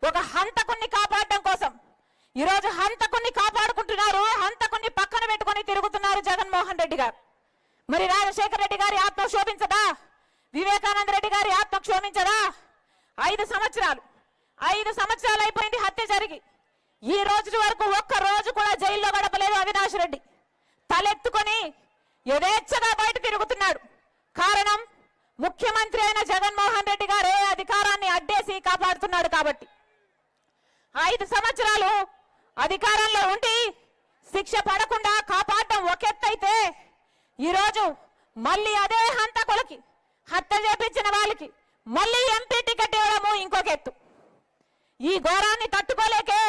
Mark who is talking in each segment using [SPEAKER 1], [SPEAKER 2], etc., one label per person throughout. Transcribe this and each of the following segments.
[SPEAKER 1] ఒక హంతకుణ్ణి కాపాడడం కోసం ఈరోజు హంతకుణ్ణి కాపాడుకుంటున్నారు, హంతకుణ్ణి పక్కన పెట్టుకొని తిరుగుతున్నారు జగన్మోహన్ రెడ్డి గారు. మరి రాజశేఖర రెడ్డి గారి ఆత్మ క్షోభించదా? వివేకానంద రెడ్డి గారి ఆత్మ క్షోభించదా? 5 సంవత్సరాలు అయిపోయింది హత్య జరిగి, ఈ రోజు వరకు ఒక్క రోజు కూడా జైల్లో గడపలేదు అవినాష్ రెడ్డి. తలెత్తుకొని యథేచ్ఛగా బయట తిరుగుతున్నాడు. కారణం ముఖ్యమంత్రి అయిన జగన్మోహన్ రెడ్డి గారే అధికారాన్ని అడ్డేసి కాపాడుతున్నాడు కాబట్టి. 5 సంవత్సరాలు అధికారంలో ఉండి శిక్ష పడకుండా కాపాడడం ఒక ఎత్తైతే, ఈరోజు మళ్ళీ అదే హంతకులకి, హత్య చేపించిన వాళ్ళకి మళ్ళీ ఎంపీ టికెట్ ఇవ్వడము ఇంకొక ఎత్తు. ఈ ఘోరాన్ని తట్టుకోలేకే,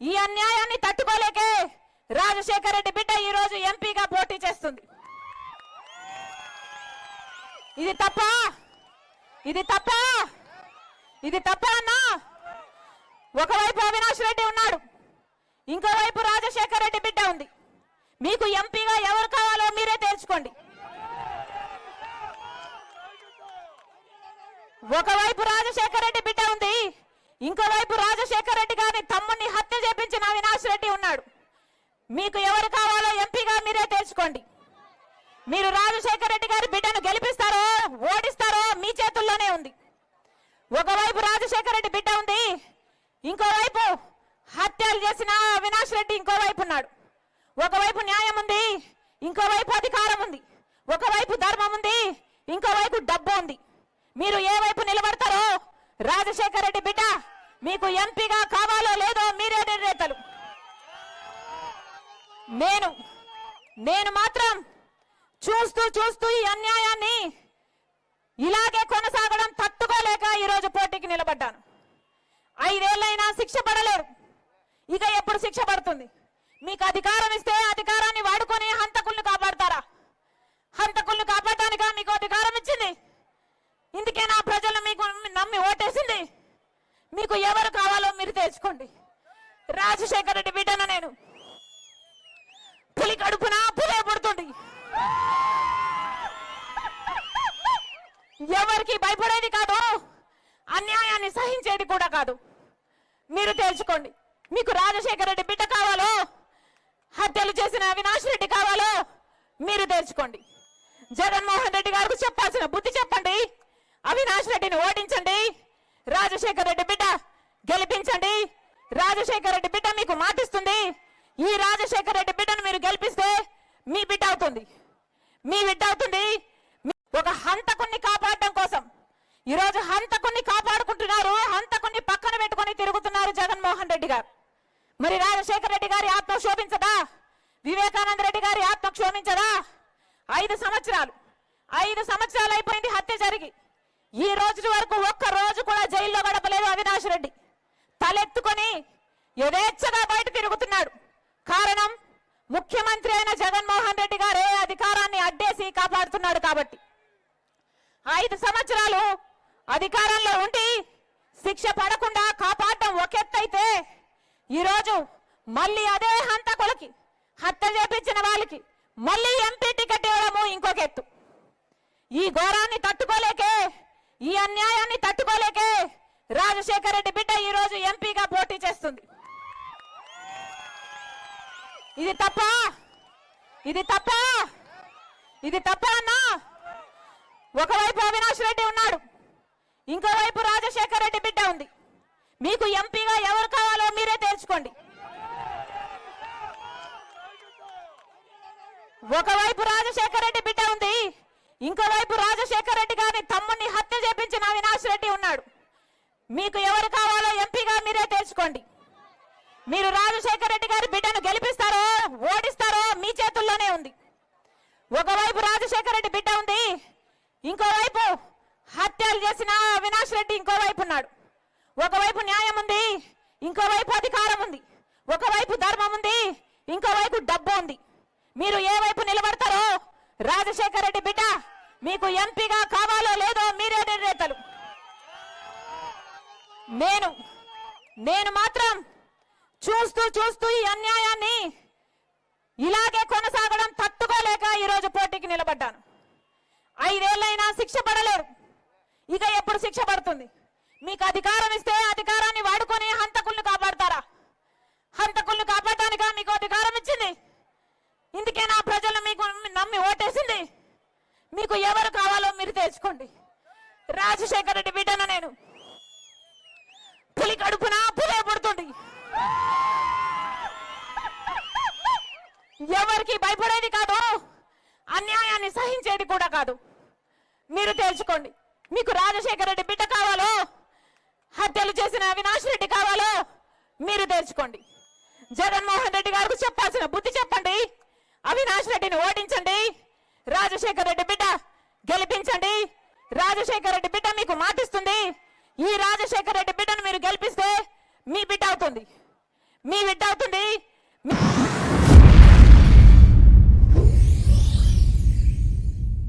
[SPEAKER 1] ఈ అన్యాయాన్ని తట్టుకోలేకే రాజశేఖర రెడ్డి బిడ్డ ఈ రోజు ఎంపీగా పోటీ చేస్తుంది. ఇది తప్ప అన్నా? ఒకవైపు అవినాష్ రెడ్డి ఉన్నాడు, ఇంకోవైపు రాజశేఖర రెడ్డి బిడ్డ ఉంది. మీకు ఎంపీగా ఎవరు కావాలో మీరే తేల్చుకోండి. ఒకవైపు రాజశేఖర రెడ్డి బిడ్డ ఉంది, ఇంకోవైపు రాజశేఖర రెడ్డి గారిని తమ్ముడిని హత్య చేపించిన అవినాష్ రెడ్డి ఉన్నాడు. మీకు ఎవరు కావాలో ఎంపీగా మీరే తేల్చుకోండి. మీరు రాజశేఖర రెడ్డి గారి బిడ్డను గెలిపిస్తారో ఓడిస్తారో మీ చేతుల్లోనే ఉంది. ఒకవైపు రాజశేఖర రెడ్డి బిడ్డ ఉంది, ఇంకోవైపు హత్యలు చేసిన అవినాష్ రెడ్డి ఇంకోవైపు ఉన్నాడు. ఒకవైపు న్యాయం ఉంది, ఇంకోవైపు అధికారం ఉంది. ఒకవైపు ధర్మం ఉంది, ఇంకోవైపు డబ్బు ఉంది. మీరు ఏ వైపు నిలబడతారో రాజశేఖర రెడ్డి బిడ్డ మీకు ఎంపీగా కావాలో లేదో మీరే నిర్ణేతలు. నేను మాత్రం చూస్తూ ఈ అన్యాయాన్ని ఇలాగే కొనసాగడం తట్టుకోలేక ఈరోజు పోటీకి నిలబడ్డాను. 5 ఏళ్ళైనా శిక్ష పడలేరు, ఇక ఎప్పుడు శిక్ష పడుతుంది? మీకు అధికారం ఇస్తే అధికారాన్ని వాడుకొని హంతకుల్ని కాపాడతారా? హంతకుల్ని కాపాడటానికా మీకు అధికారం ఇచ్చింది? ఇందుకే నా ప్రజలు మీకు నమ్మి ఓటేసింది. మీకు ఎవరు కావాలో మీరు తెలుసుకోండి. రాజశేఖర రెడ్డి బిడ్డను నేను. పులి కడుపున పులే పుడుతుంది. ఎవరికి భయపడేది కాదు, అన్యాయాన్ని సహించేది కూడా కాదు. మీరు తెలుసుకోండి. మీకు రాజశేఖర రెడ్డి బిడ్డ కావాలో, హత్యలు చేసిన అవినాష్ రెడ్డి కావాలో మీరు తెలుసుకోండి. జగన్మోహన్ రెడ్డి గారికి చెప్పాల్సిన బుద్ధి చెప్పండి. అవినాష్ రెడ్డిని ఓడించండి, రాజశేఖర రెడ్డి బిడ్డ గెలిపించండి. రాజశేఖర రెడ్డి బిడ్డ మీకు మాటిస్తుంది. ఈ రాజశేఖర రెడ్డి బిడ్డను మీరు గెలిపిస్తే మీ బిడ్డ అవుతుంది. ఒక హంతకుణ్ణి కాపాడడం కోసం ఈరోజు హంతకుణ్ణి కాపాడుకుంటున్నారు, హంతకుణ్ణి పక్కన పెట్టుకొని తిరుగుతున్నారు జగన్మోహన్ రెడ్డి గారు. మరి రాజశేఖర రెడ్డి గారి ఆత్మ క్షోభించదా? వివేకానంద రెడ్డి గారి ఆత్మ క్షోభించదా? 5 సంవత్సరాలు అయిపోయింది హత్య జరిగి, ఈ రోజు వరకు ఒక్క రోజు కూడా జైల్లో గడపలేదు అవినాష్ రెడ్డి. తలెత్తుకొని యథేచ్ఛగా బయట తిరుగుతున్నాడు. కారణం ముఖ్యమంత్రి అయిన జగన్మోహన్ రెడ్డి గారే అధికారాన్ని అడ్డేసి కాపాడుతున్నాడు కాబట్టి. 5 సంవత్సరాలు అధికారంలో ఉండి శిక్ష పడకుండా కాపాడడం ఒక ఎత్తైతే, ఈరోజు మళ్ళీ అదే హంతకులకి, హత్య చేపించిన వాళ్ళకి మళ్ళీ ఎంపీ టికెట్ ఇవ్వడము ఇంకొక ఎత్తు. ఈ ఘోరాన్ని తట్టుకోలేకే, ఈ అన్యాయాన్ని తట్టుకోలేకే రాజశేఖర రెడ్డి బిడ్డ ఈ రోజు ఎంపీగా పోటీ చేస్తుంది. ఇది తప్ప అన్నా? ఒకవైపు అవినాష్ రెడ్డి ఉన్నాడు, ఇంకోవైపు రాజశేఖర రెడ్డి బిడ్డ ఉంది. మీకు ఎంపీగా ఎవరు కావాలో మీరే తేల్చుకోండి. ఒకవైపు రాజశేఖర రెడ్డి బిడ్డ ఉంది, ఇంకోవైపు రాజశేఖర రెడ్డి గారిని తమ్ముడిని హత్య చేపించిన అవినాష్ రెడ్డి ఉన్నాడు. మీకు ఎవరు కావాలో ఎంపీగా మీరే తెలుసుకోండి. మీరు రాజశేఖర రెడ్డి గారి బిడ్డను గెలిపిస్తారో ఓడిస్తారో మీ చేతుల్లోనే ఉంది. ఒకవైపు రాజశేఖర రెడ్డి బిడ్డ ఉంది, ఇంకోవైపు హత్యలు చేసిన అవినాష్ రెడ్డి ఇంకోవైపు ఉన్నాడు. ఒకవైపు న్యాయం ఉంది, ఇంకోవైపు అధికారం ఉంది. ఒకవైపు ధర్మం ఉంది, ఇంకోవైపు డబ్బు ఉంది. మీరు ఏ వైపు నిలబడతారో రాజశేఖర రెడ్డి బిడ్డ మీకు ఎంపీగా కావాలో లేదో మీరే నిర్ణేతలు. నేను మాత్రం చూస్తూ ఈ అన్యాయాన్ని ఇలాగే కొనసాగడం తట్టుకోలేక ఈరోజు పోటీకి నిలబడ్డాను. 5 ఏళ్ళైనా శిక్ష పడలేరు, ఇక ఎప్పుడు శిక్ష పడుతుంది? మీకు అధికారం ఇస్తే అధికారాన్ని వాడుకొని తేల్చుకోండి. రాజశేఖర రెడ్డి బిడ్డను నేను. పులి కడుపున పులే పుడుతుంది. ఎవరికి భయపడేది కాదు, అన్యాయాన్ని సహించేది కూడా కాదు. మీరు తేల్చుకోండి. మీకు రాజశేఖర రెడ్డి బిడ్డ కావాలో, హత్యలు చేసిన అవినాష్ రెడ్డి కావాలో మీరు తేల్చుకోండి. జగన్మోహన్ రెడ్డి గారికి చెప్పాల్సిన బుద్ధి చెప్పండి. అవినాష్ రెడ్డిని ఓడించండి. రాజశేఖర రెడ్డి బిడ్డ గెలిపించండి. రాజశేఖర రెడ్డి బిడ్డ మీకు మాటిస్తుంది. ఈ రాజశేఖర రెడ్డి బిడ్డను మీరు గెలిపిస్తే మీ బిడ్డ అవుతుంది. మీ బిడ్డ అవుతుంది.